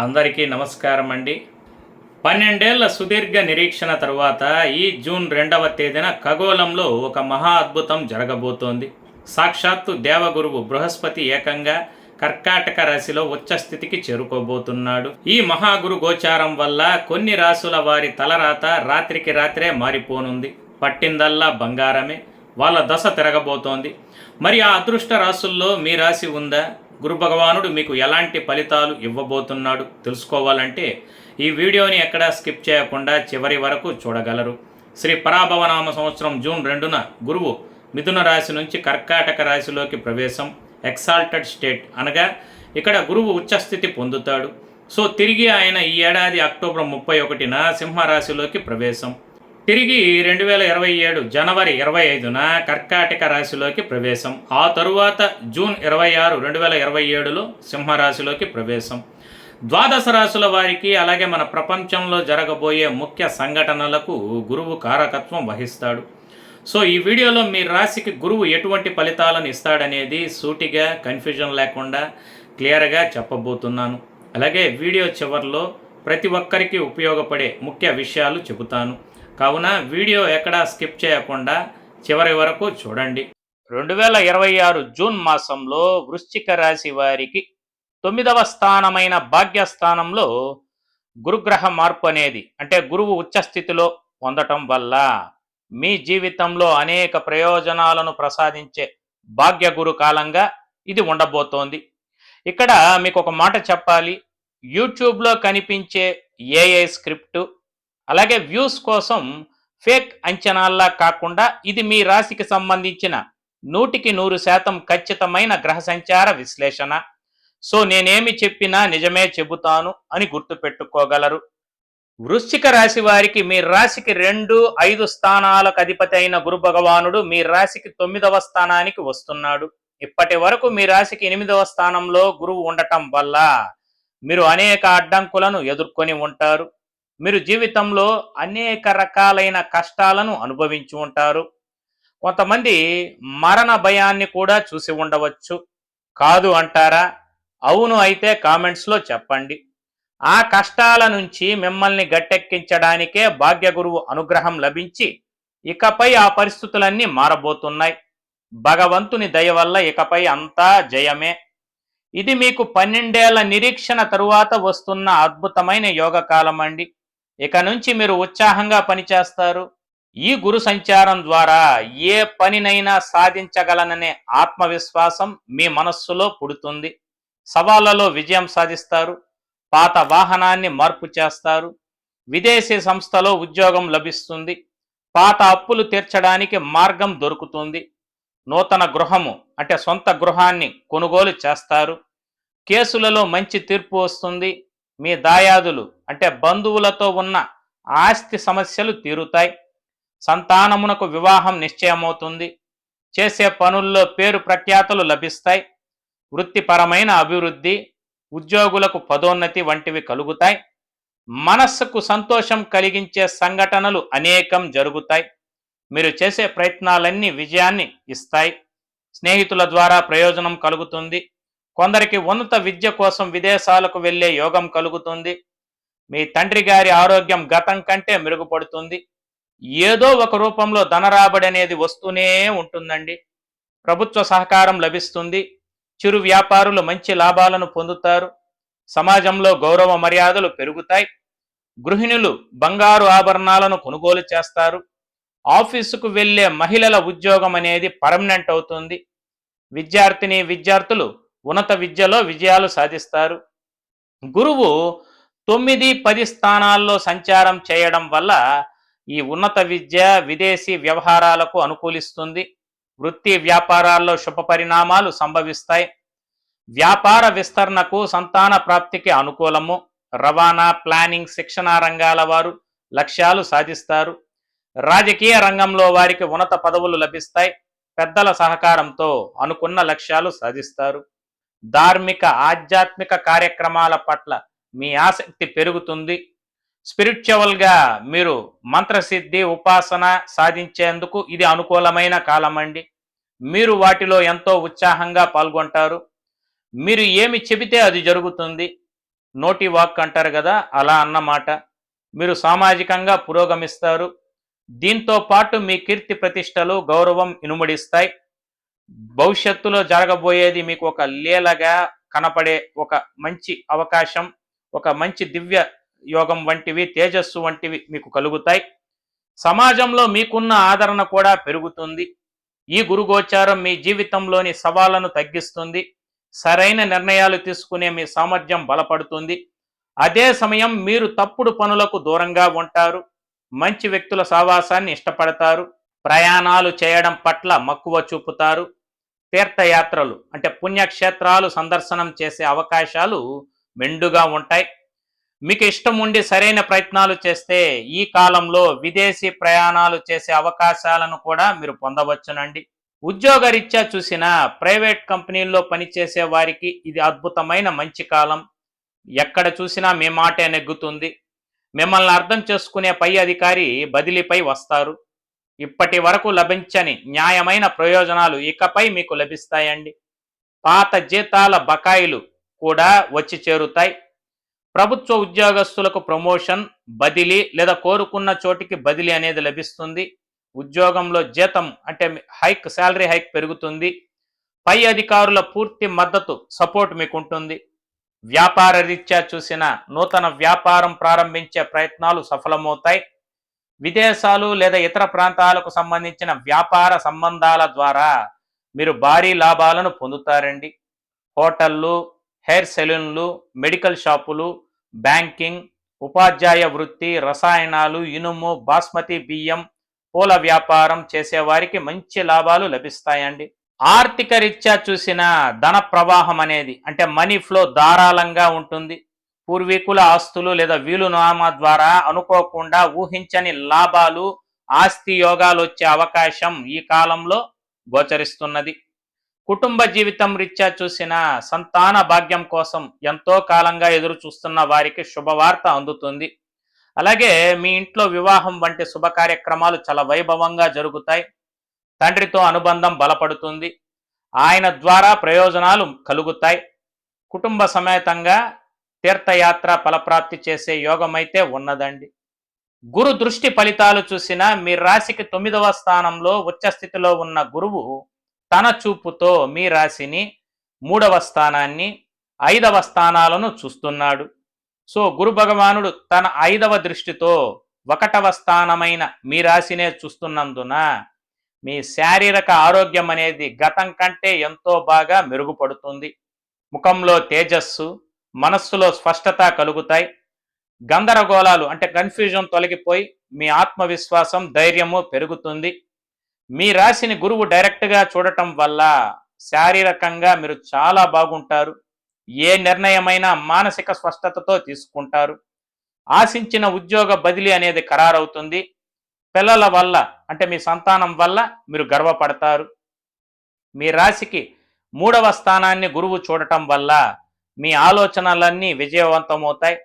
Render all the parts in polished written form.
అందరికీ నమస్కారం అండి. 12 ఏళ్ల సుదీర్ఘ నిరీక్షణ తరువాత ఈ జూన్ 2వ తేదీన ఖగోళంలో ఒక మహా అద్భుతం జరగబోతోంది. సాక్షాత్తు దేవగురువు బృహస్పతి ఏకంగా కర్కాటక రాశిలో ఉచ్చస్థితికి చేరుకోబోతున్నాడు. ఈ మహాగురు గోచారం వల్ల కొన్ని రాశుల వారి తలరాత రాత్రికి రాత్రే మారిపోనుంది. పట్టిందల్లా బంగారమే. వాళ్ళ దశ తిరగబోతోంది. మరి ఆ అదృష్ట రాశుల్లో మీ రాశి ఉందా? గురు భగవానుడు మీకు ఎలాంటి ఫలితాలు ఇవ్వబోతున్నాడు తెలుసుకోవాలంటే ఈ వీడియోని ఎక్కడా స్కిప్ చేయకుండా చివరి వరకు చూడగలరు. శ్రీ పరాభవనామ సంవత్సరం జూన్ 2న గురువు మిథున రాశి నుంచి కర్కాటక రాశిలోకి ప్రవేశం, ఎక్సాల్టెడ్ స్టేట్ అనగా ఇక్కడ గురువు ఉచ్చస్థితి పొందుతాడు. సో తిరిగి ఆయన ఈ ఏడాది అక్టోబర్ 31న సింహరాశిలోకి ప్రవేశం, తిరిగి 2027 జనవరి 25న కర్కాటక రాశిలోకి ప్రవేశం, ఆ తరువాత జూన్ 26, 2027లో సింహరాశిలోకి ప్రవేశం. ద్వాదశ రాశుల వారికి అలాగే మన ప్రపంచంలో జరగబోయే ముఖ్య సంఘటనలకు గురువు కారకత్వం వహిస్తాడు. సో ఈ వీడియోలో మీ రాశికి గురువు ఎటువంటి ఫలితాలను ఇస్తాడనేది సూటిగా కన్ఫ్యూజన్ లేకుండా క్లియర్గా చెప్పబోతున్నాను. అలాగే వీడియో చివరిలో ప్రతి ఒక్కరికి ఉపయోగపడే ముఖ్య విషయాలు చెబుతాను. కావున వీడియో ఎక్కడా స్కిప్ చేయకుండా చివరి వరకు చూడండి. 2026 జూన్ మాసంలో వృశ్చిక రాశి వారికి 9వ స్థానమైన భాగ్యస్థానంలో గురుగ్రహ మార్పు అనేది అంటే గురువు ఉచ్చస్థితిలో పొందటం వల్ల మీ జీవితంలో అనేక ప్రయోజనాలను ప్రసాదించే భాగ్య గురు కాలంగా ఇది ఉండబోతోంది. ఇక్కడ మీకు ఒక మాట చెప్పాలి. యూట్యూబ్లో కనిపించే ఏఐ స్క్రిప్టు అలాగే వ్యూస్ కోసం ఫేక్ అంచనాల్లా కాకుండా ఇది మీ రాశికి సంబంధించిన 100% ఖచ్చితమైన గ్రహ సంచార విశ్లేషణ. సో నేనేమి చెప్పినా నిజమే చెబుతాను అని గుర్తుపెట్టుకోగలరు. వృశ్చిక రాశి వారికి మీ రాశికి 2, 5 స్థానాలకు అధిపతి అయిన గురు భగవానుడు మీ రాశికి 9వ స్థానానికి వస్తున్నాడు. ఇప్పటి వరకు మీ రాశికి 8వ స్థానంలో గురువు ఉండటం వల్ల మీరు అనేక అడ్డంకులను ఎదుర్కొని ఉంటారు. మీరు జీవితంలో అనేక రకాలైన కష్టాలను అనుభవించి ఉంటారు. కొంతమంది మరణ భయాన్ని కూడా చూసి ఉండవచ్చు. కాదు అంటారా? అవును అయితే కామెంట్స్లో చెప్పండి. ఆ కష్టాల నుంచి మిమ్మల్ని గట్టెక్కించడానికే భాగ్యగురువు అనుగ్రహం లభించి ఇకపై ఆ పరిస్థితులన్నీ మారబోతున్నాయి. భగవంతుని దయ వల్ల ఇకపై అంతా జయమే. ఇది మీకు 12 ఏళ్ల నిరీక్షణ తరువాత వస్తున్న అద్భుతమైన యోగకాలం అండి. ఇక నుంచి మీరు ఉత్సాహంగా పనిచేస్తారు. ఈ గురు సంచారం ద్వారా ఏ పనినైనా సాధించగలననే ఆత్మవిశ్వాసం మీ మనస్సులో పుడుతుంది. సవాళ్లలో విజయం సాధిస్తారు. పాత వాహనాన్ని మార్పు చేస్తారు. విదేశీ సంస్థలో ఉద్యోగం లభిస్తుంది. పాత అప్పులు తీర్చడానికి మార్గం దొరుకుతుంది. నూతన గృహము అంటే సొంత గృహాన్ని కొనుగోలు చేస్తారు. కేసులలో మంచి తీర్పు వస్తుంది. మీ దాయాదులు అంటే బంధువులతో ఉన్న ఆస్తి సమస్యలు తీరుతాయి. సంతానమునకు వివాహం నిశ్చయమవుతుంది. చేసే పనుల్లో పేరు ప్రఖ్యాతలు లభిస్తాయి. వృత్తిపరమైన అభివృద్ధి, ఉద్యోగులకు పదోన్నతి వంటివి కలుగుతాయి. మనస్సుకు సంతోషం కలిగించే సంఘటనలు అనేకం జరుగుతాయి. మీరు చేసే ప్రయత్నాలన్నీ విజయాన్ని ఇస్తాయి. స్నేహితుల ద్వారా ప్రయోజనం కలుగుతుంది. కొందరికి ఉన్నత విద్య కోసం విదేశాలకు వెళ్లే యోగం కలుగుతుంది. మీ తండ్రి గారి ఆరోగ్యం గతం కంటే మెరుగుపడుతుంది. ఏదో ఒక రూపంలో ధనరాబడి అనేది వస్తూనే ఉంటుందండి. ప్రభుత్వ సహకారం లభిస్తుంది. చిరు వ్యాపారులు మంచి లాభాలను పొందుతారు. సమాజంలో గౌరవ మర్యాదలు పెరుగుతాయి. గృహిణులు బంగారు ఆభరణాలను కొనుగోలు చేస్తారు. ఆఫీసుకు వెళ్లే మహిళల ఉద్యోగం అనేది పర్మనెంట్ అవుతుంది. విద్యార్థులు ఉన్నత విద్యలో విజయాలు సాధిస్తారు. గురువు 9, 10 స్థానాల్లో సంచారం చేయడం వల్ల ఈ ఉన్నత విద్య, విదేశీ వ్యవహారాలకు అనుకూలిస్తుంది. వృత్తి వ్యాపారాల్లో శుభ పరిణామాలు సంభవిస్తాయి. వ్యాపార విస్తరణకు, సంతాన ప్రాప్తికి అనుకూలము. రవాణా, ప్లానింగ్, శిక్షణ రంగాల వారు లక్ష్యాలు సాధిస్తారు. రాజకీయ రంగంలో వారికి ఉన్నత పదవులు లభిస్తాయి. పెద్దల సహకారంతో అనుకున్న లక్ష్యాలు సాధిస్తారు. ధార్మిక, ఆధ్యాత్మిక కార్యక్రమాల పట్ల మీ ఆసక్తి పెరుగుతుంది. స్పిరిచువల్గా మీరు మంత్రసిద్ధి, ఉపాసన సాధించేందుకు ఇది అనుకూలమైన కాలం అండి. మీరు వాటిలో ఎంతో ఉత్సాహంగా పాల్గొంటారు. మీరు ఏమి చెబితే అది జరుగుతుంది. నోటి వాక్ అంటారు కదా, అలా అన్నమాట. మీరు సామాజికంగా పురోగమిస్తారు. దీంతో పాటు మీ కీర్తి ప్రతిష్టలు, గౌరవం ఇనుమడిస్తాయి. భవిష్యత్తులో జరగబోయేది మీకు ఒక లీలగా కనపడే ఒక మంచి అవకాశం, ఒక మంచి దివ్య యోగం వంటివి, తేజస్సు వంటివి మీకు కలుగుతాయి. సమాజంలో మీకున్న ఆదరణ కూడా పెరుగుతుంది. ఈ గురుగోచారం మీ జీవితంలోని సవాళ్లను తగ్గిస్తుంది. సరైన నిర్ణయాలు తీసుకునే మీ సామర్థ్యం బలపడుతుంది. అదే సమయం మీరు తప్పుడు పనులకు దూరంగా ఉంటారు. మంచి వ్యక్తుల సావాసాన్ని ఇష్టపడతారు. ప్రయాణాలు చేయడం పట్ల మక్కువ చూపుతారు. తీర్థయాత్రలు అంటే పుణ్యక్షేత్రాలు సందర్శనం చేసే అవకాశాలు మెండుగా ఉంటాయి. మీకు ఇష్టం ఉండి సరైన ప్రయత్నాలు చేస్తే ఈ కాలంలో విదేశీ ప్రయాణాలు చేసే అవకాశాలను కూడా మీరు పొందవచ్చునండి. ఉద్యోగరీత్యా చూసిన ప్రైవేట్ కంపెనీల్లో పనిచేసే వారికి ఇది అద్భుతమైన మంచి కాలం. ఎక్కడ చూసినా మీ మాటే నెగ్గుతుంది. మిమ్మల్ని అర్థం చేసుకునే పై అధికారి బదిలీపై వస్తారు. ఇప్పటి వరకు లభించని న్యాయమైన ప్రయోజనాలు ఇకపై మీకు లభిస్తాయండి. పాత జీతాల బకాయిలు కూడా వచ్చి చేరుతాయి. ప్రభుత్వ ఉద్యోగస్తులకు ప్రమోషన్, బదిలీ లేదా కోరుకున్న చోటికి బదిలీ అనేది లభిస్తుంది. ఉద్యోగంలో జీతం అంటే శాలరీ హైక్ పెరుగుతుంది. పై అధికారుల పూర్తి మద్దతు, సపోర్ట్ మీకు ఉంటుంది. వ్యాపార రీత్యా చూసిన నూతన వ్యాపారం ప్రారంభించే ప్రయత్నాలు సఫలమవుతాయి. విదేశాలు లేదా ఇతర ప్రాంతాలకు సంబంధించిన వ్యాపార సంబంధాల ద్వారా మీరు భారీ లాభాలను పొందుతారండి. హోటళ్ళు, హెయిర్ సెలూన్లు, మెడికల్ షాపులు, బ్యాంకింగ్, ఉపాధ్యాయ వృత్తి, రసాయనాలు, ఇనుము, బాస్మతి బియ్యం, పూల వ్యాపారం చేసేవారికి మంచి లాభాలు లభిస్తాయండి. ఆర్థిక రీత్యా చూసిన ధన ప్రవాహం అనేది అంటే మనీ ఫ్లో ధారాళంగా ఉంటుంది. పూర్వీకుల ఆస్తులు లేదా వీలునామా ద్వారా అనుకోకుండా ఊహించని లాభాలు, ఆస్తి యోగాలు వచ్చే అవకాశం ఈ కాలంలో గోచరిస్తున్నది. కుటుంబ జీవితం రీత్యా చూసిన సంతాన భాగ్యం కోసం ఎంతో కాలంగా ఎదురు చూస్తున్న వారికి శుభవార్త అందుతుంది. అలాగే మీ ఇంట్లో వివాహం వంటి శుభ కార్యక్రమాలు చాలా వైభవంగా జరుగుతాయి. తండ్రితో అనుబంధం బలపడుతుంది. ఆయన ద్వారా ప్రయోజనాలు కలుగుతాయి. కుటుంబ సమేతంగా తీర్థయాత్ర ఫలప్రాప్తి చేసే యోగమైతే ఉన్నదండి. గురు దృష్టి ఫలితాలు చూసిన మీ రాశికి 9వ స్థానంలో ఉచ్చస్థితిలో ఉన్న గురువు తన చూపుతో మీ రాశిని, 3వ స్థానాన్ని, 5వ స్థానాలను చూస్తున్నాడు. సో గురు భగవానుడు తన 5వ దృష్టితో 1వ స్థానమైన మీ రాశినే చూస్తున్నందున మీ శారీరక ఆరోగ్యం అనేది గతం కంటే ఎంతో బాగా మెరుగుపడుతుంది. ముఖంలో తేజస్సు, మనస్సులో స్పష్టత కలుగుతాయి. గందరగోళాలు అంటే కన్ఫ్యూజన్ తొలగిపోయి మీ ఆత్మవిశ్వాసం, ధైర్యము పెరుగుతుంది. మీ రాశిని గురువు డైరెక్ట్గా చూడటం వల్ల శారీరకంగా మీరు చాలా బాగుంటారు. ఏ నిర్ణయమైనా మానసిక స్పష్టతతో తీసుకుంటారు. ఆశించిన ఉద్యోగ బదిలీ అనేది ఖరారవుతుంది. పిల్లల వల్ల అంటే మీ సంతానం వల్ల మీరు గర్వపడతారు. మీ రాశికి 3వ స్థానాన్ని గురువు చూడటం వల్ల మీ ఆలోచనలన్నీ విజయవంతమవుతాయి.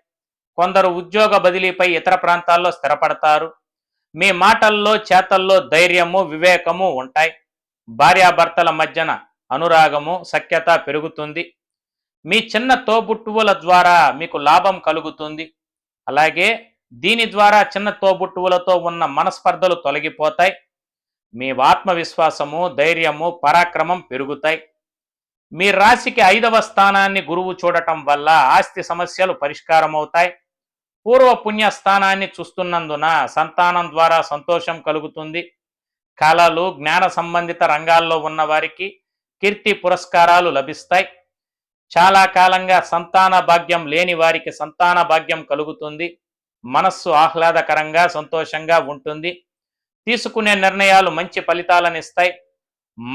కొందరు ఉద్యోగ బదిలీపై ఇతర ప్రాంతాల్లో స్థిరపడతారు. మీ మాటల్లో, చేతల్లో ధైర్యము, వివేకము ఉంటాయి. భార్యాభర్తల మధ్యన అనురాగము, సఖ్యత పెరుగుతుంది. మీ చిన్న తోబుట్టువుల ద్వారా మీకు లాభం కలుగుతుంది. అలాగే దీని ద్వారా చిన్న తోబుట్టువులతో ఉన్న మనస్పర్ధలు తొలగిపోతాయి. మీ ఆత్మవిశ్వాసము, ధైర్యము, పరాక్రమం పెరుగుతాయి. మీ రాశికి 5వ స్థానాన్ని గురువు చూడటం వల్ల ఆస్తి సమస్యలు పరిష్కారం అవుతాయి. పూర్వ పుణ్య స్థానాన్ని చూస్తున్నందున సంతానం ద్వారా సంతోషం కలుగుతుంది. కళలు, జ్ఞాన సంబంధిత రంగాల్లో ఉన్న వారికి కీర్తి పురస్కారాలు లభిస్తాయి. చాలా కాలంగా సంతాన భాగ్యం లేని వారికి సంతాన భాగ్యం కలుగుతుంది. మనస్సు ఆహ్లాదకరంగా, సంతోషంగా ఉంటుంది. తీసుకునే నిర్ణయాలు మంచి ఫలితాలను ఇస్తాయి.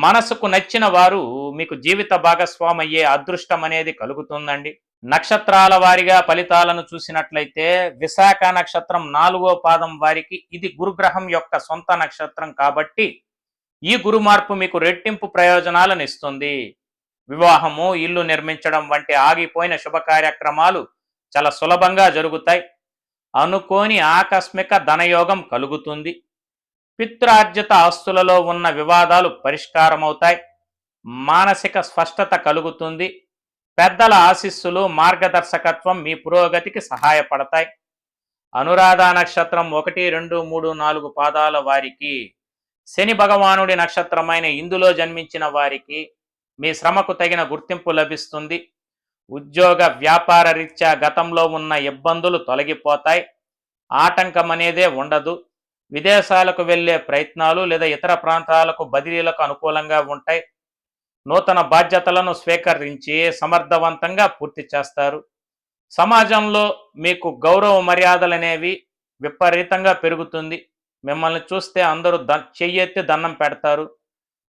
మనసుకు నచ్చిన వారు మీకు జీవిత భాగస్వామి అయ్యే అదృష్టం అనేది కలుగుతుందండి. నక్షత్రాల వారిగా ఫలితాలను చూసినట్లయితే విశాఖ నక్షత్రం 4వ పాదం వారికి ఇది గురుగ్రహం యొక్క సొంత నక్షత్రం కాబట్టి ఈ గురు మార్పు మీకు రెట్టింపు ప్రయోజనాలను ఇస్తుంది. వివాహము, ఇల్లు నిర్మించడం వంటి ఆగిపోయిన శుభ కార్యక్రమాలు చాలా సులభంగా జరుగుతాయి. అనుకోని ఆకస్మిక ధనయోగం కలుగుతుంది. పిత్రార్జిత ఆస్తులలో ఉన్న వివాదాలు పరిష్కారమవుతాయి. మానసిక స్పష్టత కలుగుతుంది. పెద్దల ఆశీస్సులు, మార్గదర్శకత్వం మీ పురోగతికి సహాయపడతాయి. అనురాధ నక్షత్రం 1, 2, 3, 4 పాదాల వారికి, శని భగవానుడి నక్షత్రమైన ఇందులో జన్మించిన వారికి మీ శ్రమకు తగిన గుర్తింపు లభిస్తుంది. ఉద్యోగ వ్యాపార రీత్యా గతంలో ఉన్న ఇబ్బందులు తొలగిపోతాయి. ఆటంకం అనేదే ఉండదు. విదేశాలకు వెళ్ళే ప్రయత్నాలు లేదా ఇతర ప్రాంతాలకు బదిలీలకు అనుకూలంగా ఉంటాయి. నూతన బాధ్యతలను స్వీకరించి సమర్థవంతంగా పూర్తి చేస్తారు. సమాజంలో మీకు గౌరవ మర్యాదలు అనేవి విపరీతంగా పెరుగుతుంది. మిమ్మల్ని చూస్తే అందరూ చెయ్యెత్తి దండం పెడతారు.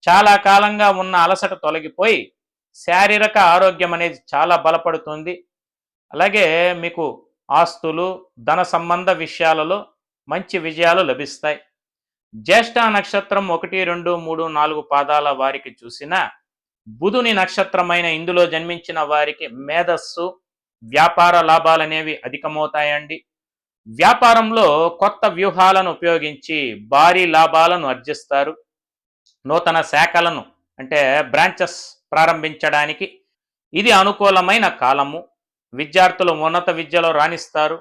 చాలా కాలంగా ఉన్న అలసట తొలగిపోయి శారీరక ఆరోగ్యం అనేది చాలా బలపడుతుంది. అలాగే మీకు ఆస్తులు, ధన సంబంధ విషయాలలో మంచి విజయాలు లభిస్తాయి. జ్యేష్ఠ నక్షత్రం 1, 2, 3, 4 పాదాల వారికి చూసిన బుధుని నక్షత్రమైన ఇందులో జన్మించిన వారికి మేధస్సు, వ్యాపార లాభాలనేవి అధికమవుతాయండి. వ్యాపారంలో కొత్త వ్యూహాలను ఉపయోగించి భారీ లాభాలను ఆర్జిస్తారు. నూతన శాఖలను అంటే బ్రాంచెస్ ప్రారంభించడానికి ఇది అనుకూలమైన కాలము. విద్యార్థులు ఉన్నత విద్యలో రాణిస్తారు.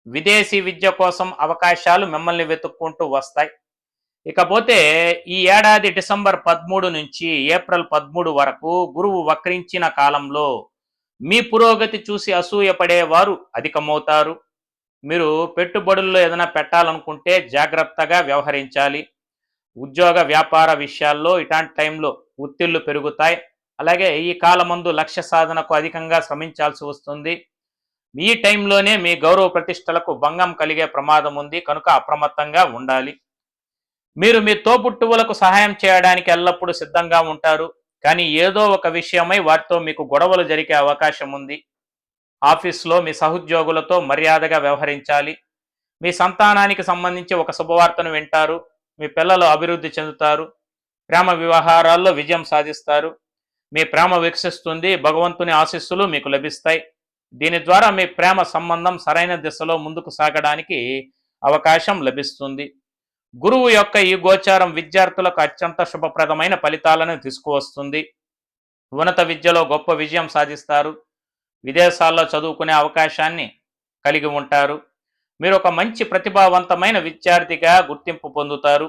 విదేశీ విద్య కోసం అవకాశాలు మిమ్మల్ని వెతుక్కుంటూ వస్తాయి. ఇకపోతే ఈ ఏడాది డిసెంబర్ 13 నుంచి ఏప్రిల్ 13 వరకు గురువు వక్రించిన కాలంలో మీ పురోగతి చూసి అసూయపడేవారు అధికమవుతారు. మీరు పెట్టుబడుల్లో ఏదైనా పెట్టాలనుకుంటే జాగ్రత్తగా వ్యవహరించాలి. ఉద్యోగ వ్యాపార విషయాల్లో ఇలాంటి టైంలో ఒత్తిళ్లు పెరుగుతాయి. అలాగే ఈ కాలమందు లక్ష్య సాధనకు అధికంగా శ్రమించాల్సి వస్తుంది. ఈ టైంలోనే మీ గౌరవ ప్రతిష్టలకు భంగం కలిగే ప్రమాదం ఉంది కనుక అప్రమత్తంగా ఉండాలి. మీరు మీ తోబుట్టువులకు సహాయం చేయడానికి ఎల్లప్పుడూ సిద్ధంగా ఉంటారు. కానీ ఏదో ఒక విషయమై వారితో మీకు గొడవలు జరిగే అవకాశం ఉంది. ఆఫీస్లో మీ సహోద్యోగులతో మర్యాదగా వ్యవహరించాలి. మీ సంతానానికి సంబంధించి ఒక శుభవార్తను వింటారు. మీ పిల్లలు అభివృద్ధి చెందుతారు. ప్రేమ వ్యవహారాల్లో విజయం సాధిస్తారు. మీ ప్రేమ వికసిస్తుంది. భగవంతుని ఆశీస్సులు మీకు లభిస్తాయి. దీని ద్వారా మీ ప్రేమ సంబంధం సరైన దిశలో ముందుకు సాగడానికి అవకాశం లభిస్తుంది. గురువు యొక్క ఈ గోచారం విద్యార్థులకు అత్యంత శుభప్రదమైన ఫలితాలను తీసుకువస్తుంది. ఉన్నత విద్యలో గొప్ప విజయం సాధిస్తారు. విదేశాల్లో చదువుకునే అవకాశాన్ని కలిగి ఉంటారు. మీరు ఒక మంచి ప్రతిభావంతమైన విద్యార్థిగా గుర్తింపు పొందుతారు.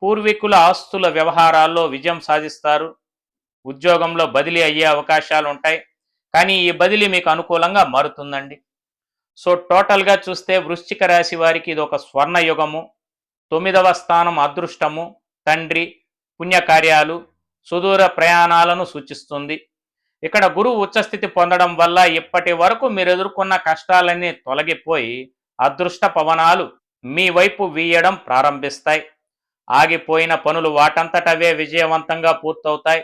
పూర్వీకుల ఆస్తుల వ్యవహారాల్లో విజయం సాధిస్తారు. ఉద్యోగంలో బదిలీ అయ్యే అవకాశాలు ఉంటాయి. కానీ ఈ బదిలీ మీకు అనుకూలంగా మారుతుందండి. సో టోటల్గా చూస్తే వృశ్చిక రాశి వారికి ఇది ఒక స్వర్ణ యుగము. 9వ స్థానం అదృష్టము, తండ్రి, పుణ్యకార్యాలు, సుదూర ప్రయాణాలను సూచిస్తుంది. ఇక్కడ గురువు ఉచ్చస్థితి పొందడం వల్ల ఇప్పటి వరకు మీరు ఎదుర్కొన్న కష్టాలన్నీ తొలగిపోయి అదృష్ట పవనాలు మీ వైపు వీయడం ప్రారంభిస్తాయి. ఆగిపోయిన పనులు వాటంతటవే విజయవంతంగా పూర్తవుతాయి.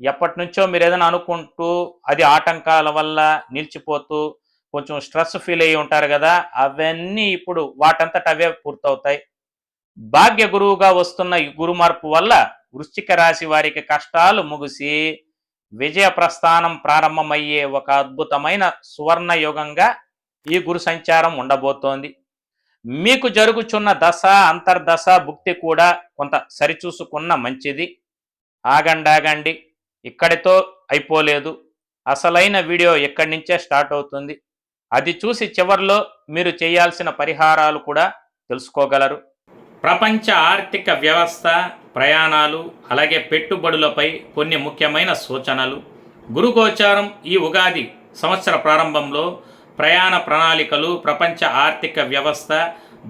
ఎప్పటి నుంచో మీరు ఏదైనా అనుకుంటూ అది ఆటంకాల వల్ల నిలిచిపోతూ కొంచెం స్ట్రెస్ ఫీల్ అయ్యి ఉంటారు కదా, అవన్నీ ఇప్పుడు వాటంతటవే పూర్తవుతాయి. భాగ్య గురువుగా వస్తున్న ఈ గురు మార్పు వల్ల వృశ్చిక రాశి వారికి కష్టాలు ముగిసి విజయ ప్రస్థానం ప్రారంభమయ్యే ఒక అద్భుతమైన సువర్ణ యుగంగా ఈ గురు సంచారం ఉండబోతోంది. మీకు జరుగుచున్న దశ, అంతర్దశ, భుక్తి కూడా కొంత సరిచూసుకున్న మంచిది. ఆగండి, ఇక్కడితో అయిపోలేదు. అసలైన వీడియో ఇక్కడి నుంచే స్టార్ట్ అవుతుంది. అది చూసి చివర్లో మీరు చేయాల్సిన పరిహారాలు కూడా తెలుసుకోగలరు. ప్రపంచ ఆర్థిక వ్యవస్థ, ప్రయాణాలు, అలాగే పెట్టుబడులపై కొన్ని ముఖ్యమైన సూచనలు. గురుగోచారం ఈ ఉగాది సంవత్సర ప్రారంభంలో ప్రయాణ ప్రణాళికలు, ప్రపంచ ఆర్థిక వ్యవస్థ,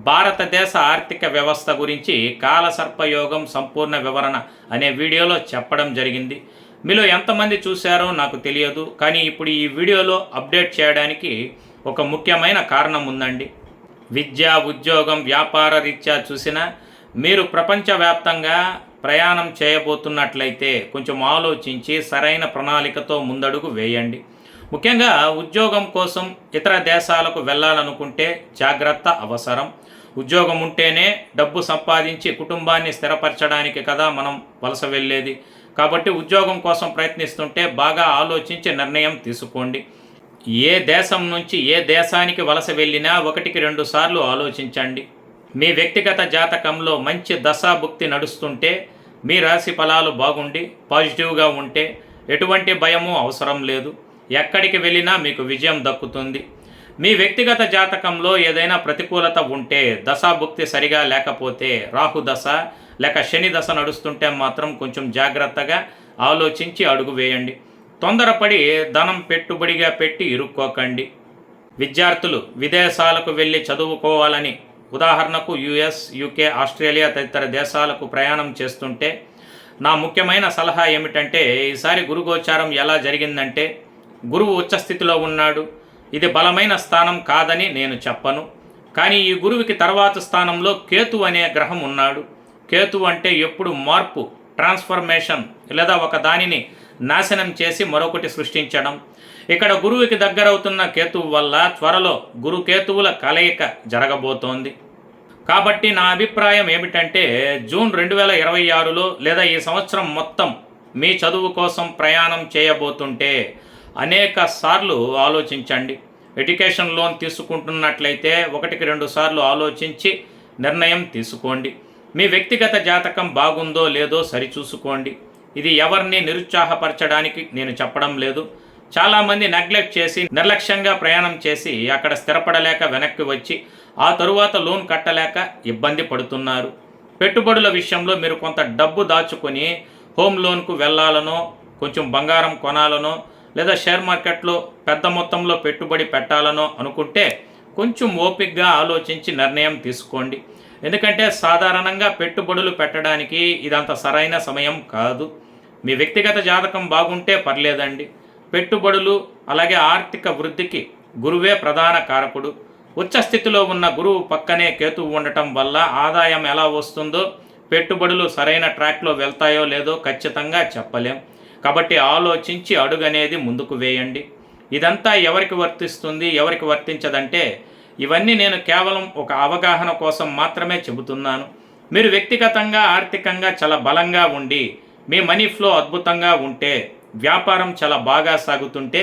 భారతదేశ ఆర్థిక వ్యవస్థ గురించి కాలసర్పయోగం సంపూర్ణ వివరణ అనే వీడియోలో చెప్పడం జరిగింది. మీలో ఎంతమంది చూశారో నాకు తెలియదు, కానీ ఇప్పుడు ఈ వీడియోలో అప్డేట్ చేయడానికి ఒక ముఖ్యమైన కారణం ఉందండి. విద్య, ఉద్యోగం, వ్యాపార రీత్యా చూసినా మీరు ప్రపంచవ్యాప్తంగా ప్రయాణం చేయబోతున్నట్లయితే కొంచెం ఆలోచించి సరైన ప్రణాళికతో ముందడుగు వేయండి. ముఖ్యంగా ఉద్యోగం కోసం ఇతర దేశాలకు వెళ్ళాలనుకుంటే జాగ్రత్త అవసరం. ఉద్యోగం ఉంటేనే డబ్బు సంపాదించి కుటుంబాన్ని స్థిరపరచడానికి కదా మనం వలస వెళ్ళేది. కాబట్టి ఉద్యోగం కోసం ప్రయత్నిస్తుంటే బాగా ఆలోచించి నిర్ణయం తీసుకోండి. ఏ దేశం నుంచి ఏ దేశానికి వలస వెళ్ళినా 1-2 సార్లు ఆలోచించండి. మీ వ్యక్తిగత జాతకంలో మంచి దశాభుక్తి నడుస్తుంటే, మీ రాశి ఫలాలు బాగుండి పాజిటివ్గా ఉంటే ఎటువంటి భయము అవసరం లేదు. ఎక్కడికి వెళ్ళినా మీకు విజయం దక్కుతుంది. మీ వ్యక్తిగత జాతకంలో ఏదైనా ప్రతికూలత ఉంటే, దశాభుక్తి సరిగా లేకపోతే, రాహు దశ లేక శని దశ నడుస్తుంటే మాత్రం కొంచెం జాగ్రత్తగా ఆలోచించి అడుగు వేయండి. తొందరపడి ధనం పెట్టుబడిగా పెట్టి ఇరుక్కోకండి. విద్యార్థులు విదేశాలకు వెళ్ళి చదువుకోవాలని, ఉదాహరణకు యుఎస్, యూకే, ఆస్ట్రేలియా తదితర దేశాలకు ప్రయాణం చేస్తుంటే నా ముఖ్యమైన సలహా ఏమిటంటే, ఈసారి గురుగోచారం ఎలా జరిగిందంటే, గురువు ఉచ్చస్థితిలో ఉన్నాడు. ఇది బలమైన స్థానం కాదని నేను చెప్పను, కానీ ఈ గురువుకి తర్వాత స్థానంలో కేతు అనే గ్రహం ఉన్నాడు. కేతు అంటే ఎప్పుడు మార్పు, ట్రాన్స్ఫర్మేషన్, లేదా ఒక దానిని నాశనం చేసి మరొకటి సృష్టించడం. ఇక్కడ గురువుకి దగ్గరవుతున్న కేతువు వల్ల త్వరలో గురుకేతువుల కలయిక జరగబోతోంది. కాబట్టి నా అభిప్రాయం ఏమిటంటే, జూన్ 2026లో లేదా ఈ సంవత్సరం మొత్తం మీ చదువు కోసం ప్రయాణం చేయబోతుంటే అనేక సార్లు ఆలోచించండి. ఎడ్యుకేషన్ లోన్ తీసుకుంటున్నట్లయితే 1-2 సార్లు ఆలోచించి నిర్ణయం తీసుకోండి. మీ వ్యక్తిగత జాతకం బాగుందో లేదో సరిచూసుకోండి. ఇది ఎవరిని నిరుత్సాహపరచడానికి నేను చెప్పడం లేదు. చాలామంది నెగ్లెక్ట్ చేసి నిర్లక్ష్యంగా ప్రయాణం చేసి అక్కడ స్థిరపడలేక వెనక్కి వచ్చి ఆ తరువాత లోన్ కట్టలేక ఇబ్బంది పడుతున్నారు. పెట్టుబడుల విషయంలో మీరు కొంత డబ్బు దాచుకొని హోమ్ లోన్కు వెళ్ళాలనో, కొంచెం బంగారం కొనాలనో, లేదా షేర్ మార్కెట్లో పెద్ద మొత్తంలో పెట్టుబడి పెట్టాలనో అనుకుంటే కొంచెం ఓపికగా ఆలోచించి నిర్ణయం తీసుకోండి. ఎందుకంటే సాధారణంగా పెట్టుబడులు పెట్టడానికి ఇదంత సరైన సమయం కాదు. మీ వ్యక్తిగత జాతకం బాగుంటే పర్లేదండి. పెట్టుబడులు అలాగే ఆర్థిక వృద్ధికి గురువే ప్రధాన కారకుడు. ఉచ్చస్థితిలో ఉన్న గురువు పక్కనే కేతువు ఉండటం వల్ల ఆదాయం ఎలా వస్తుందో, పెట్టుబడులు సరైన ట్రాక్లో వెళ్తాయో లేదో ఖచ్చితంగా చెప్పలేం. కాబట్టి ఆలోచించి అడుగనేది ముందుకు వేయండి. ఇదంతా ఎవరికి వర్తిస్తుంది, ఎవరికి వర్తించదంటే, ఇవన్నీ నేను కేవలం ఒక అవగాహన కోసం మాత్రమే చెబుతున్నాను. మీరు వ్యక్తిగతంగా ఆర్థికంగా చాలా బలంగా ఉండి, మీ మనీ ఫ్లో అద్భుతంగా ఉంటే, వ్యాపారం చాలా బాగా సాగుతుంటే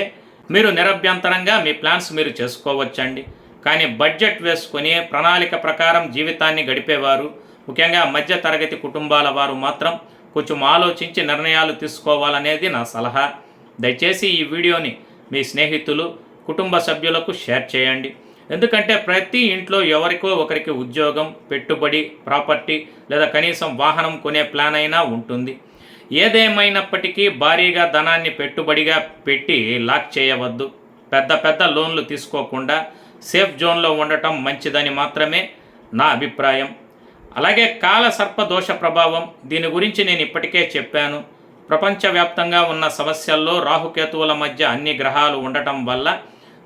మీరు నిరభ్యంతరంగా మీ ప్లాన్స్ మీరు చేసుకోవచ్చండి. కానీ బడ్జెట్ వేసుకొని ప్రణాళిక ప్రకారం జీవితాన్ని గడిపేవారు, ముఖ్యంగా మధ్య తరగతి కుటుంబాల వారు మాత్రం కొంచెం ఆలోచించి నిర్ణయాలు తీసుకోవాలనేది నా సలహా. దయచేసి ఈ వీడియోని మీ స్నేహితులు, కుటుంబ సభ్యులకు షేర్ చేయండి. ఎందుకంటే ప్రతి ఇంట్లో ఎవరికో ఒకరికి ఉద్యోగం, పెట్టుబడి, ప్రాపర్టీ లేదా కనీసం వాహనం కొనే ప్లాన్ అయినా ఉంటుంది. ఏదేమైనప్పటికీ భారీగా ధనాన్ని పెట్టుబడిగా పెట్టి లాక్ చేయవద్దు. పెద్ద లోన్లు తీసుకోకుండా సేఫ్ జోన్లో ఉండటం మంచిదని మాత్రమే నా అభిప్రాయం. అలాగే కాల సర్ప దోష ప్రభావం, దీని గురించి నేను ఇప్పటికే చెప్పాను. ప్రపంచవ్యాప్తంగా ఉన్న సమస్యల్లో రాహుకేతువుల మధ్య అన్ని గ్రహాలు ఉండటం వల్ల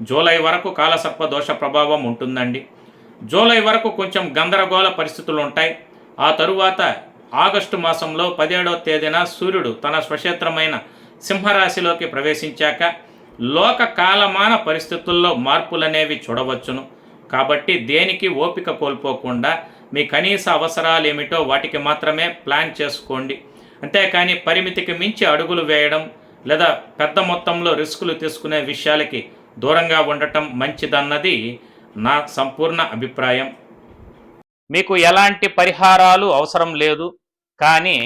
జూలై వరకు కాలసర్ప దోష ప్రభావం ఉంటుందండి. జూలై వరకు కొంచెం గందరగోళ పరిస్థితులు ఉంటాయి. ఆ తరువాత ఆగస్టు మాసంలో 17వ తేదీన సూర్యుడు తన స్వక్షేత్రమైన సింహరాశిలోకి ప్రవేశించాక లోక కాలమాన పరిస్థితుల్లో మార్పులనేవి చూడవచ్చును. కాబట్టి దేనికి ఓపిక కోల్పోకుండా మీ కనీస అవసరాలు ఏమిటో వాటికి మాత్రమే ప్లాన్ చేసుకోండి. అంతేకాని పరిమితికి మించి అడుగులు వేయడం లేదా పెద్ద మొత్తంలో రిస్కులు తీసుకునే విషయాలకి దూరంగా ఉండటం మంచిదన్నది నా సంపూర్ణ అభిప్రాయం. మీకు ఎలాంటి పరిహారాలు అవసరం లేదు, కానీ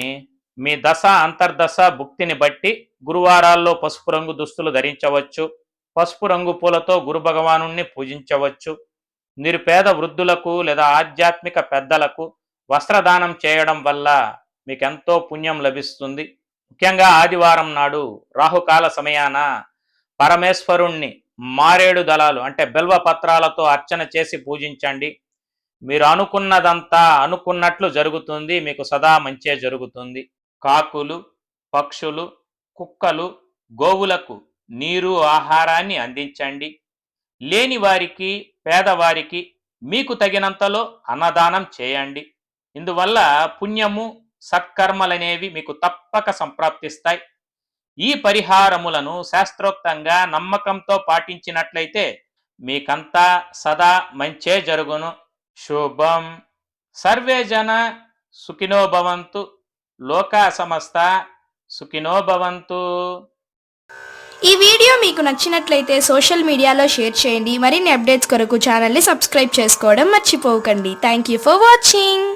మీ దశ అంతర్దశ భుక్తిని బట్టి గురువారాల్లో పసుపు రంగు దుస్తులు ధరించవచ్చు. పసుపు రంగు పూలతో గురు భగవానుణ్ణి పూజించవచ్చు. నిరుపేద వృద్ధులకు లేదా ఆధ్యాత్మిక పెద్దలకు వస్త్రదానం చేయడం వల్ల మీకెంతో పుణ్యం లభిస్తుంది. ముఖ్యంగా ఆదివారం నాడు రాహుకాల సమయాన పరమేశ్వరుణ్ణి మారేడు దళాలు అంటే బిల్వ పత్రాలతో అర్చన చేసి పూజించండి. మీరు అనుకున్నదంతా అనుకున్నట్లు జరుగుతుంది. మీకు సదా మంచే జరుగుతుంది. కాకులు, పక్షులు, కుక్కలు, గోవులకు నీరు, ఆహారాన్ని అందించండి. లేని వారికి, పేదవారికి మీకు తగినంతలో అన్నదానం చేయండి. ఇందువల్ల పుణ్యము, సత్కర్మలనేవి మీకు తప్పక సంప్రాప్తిస్తాయి. ఈ పరిహారములను శాస్త్రోక్తంగా నమ్మకంతో పాటించినట్లయితే మీకంతా సదా మంచే జరుగును. శుభం. సర్వే జన సుఖినో భవంతు. లోకా సమస్త సుఖినో భవంతు. ఈ వీడియో మీకు నచ్చినట్లయితే సోషల్ మీడియాలో షేర్ చేయండి. మరిన్ని అప్డేట్స్ కొరకు ఛానల్ని సబ్స్క్రైబ్ చేసుకోవడం మర్చిపోకండి. Thank you for watching.